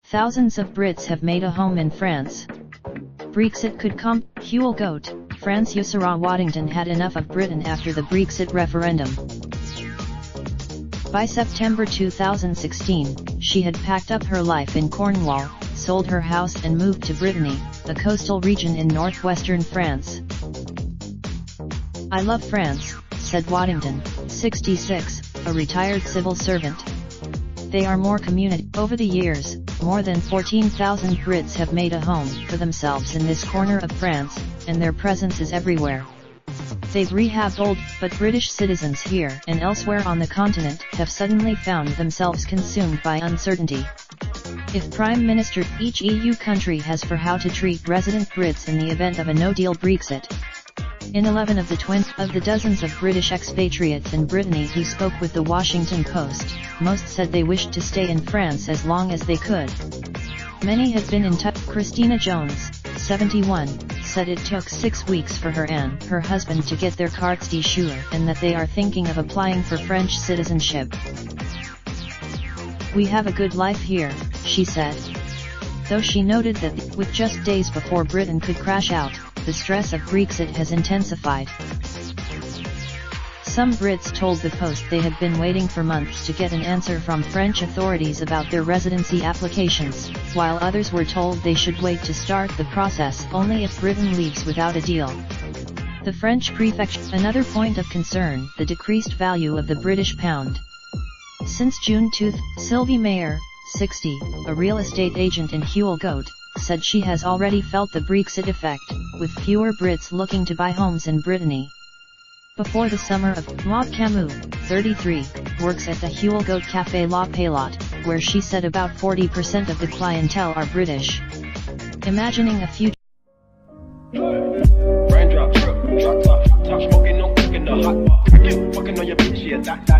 Thousands of Brits have made a home in France. Brexit could complicate. France Sarah Waddington had enough of Britain after the Brexit referendum. By September 2016, she had packed up her life in Cornwall, sold her house and moved to Brittany, a coastal region in northwestern France. "I love France," said Waddington, 66, a retired civil servant. They are more community. Over the years, more than 14,000 Brits have made a home for themselves in this corner of France, and their presence is everywhere. They've rehabbed old, but British citizens here and elsewhere on the continent have suddenly found themselves consumed by uncertainty. If Prime Minister, each EU country has for how to treat resident Brits in the event of a no-deal Brexit. In 11 of the dozens of British expatriates in Brittany who spoke with the Washington Post, most said they wished to stay in France as long as they could. Many have been in touch. Christina Jones, 71, said it took 6 weeks for her and her husband to get their carte d'identité and that they are thinking of applying for French citizenship. "We have a good life here," she said. Though she noted that, with just days before Britain could crash out, the stress of Brexit has intensified. Some Brits told the Post they had been waiting for months to get an answer from French authorities about their residency applications, while others were told they should wait to start the process only if Britain leaves without a deal. The French prefecture. Another point of concern, the decreased value of the British pound. Since June 2, Sylvie Mayer, 60, a real estate agent in Huelgoat, said she has already felt the Brexit effect, with fewer Brits looking to buy homes in Brittany. Before the summer of, Maud Camus, 33, works at the Huelgoat Café La Paillotte, where she said about 40% of the clientele are British. Imagining a future. Raindrop, drop top, top smoking, no cooking the hot. Fucking on your bitch, yeah, that.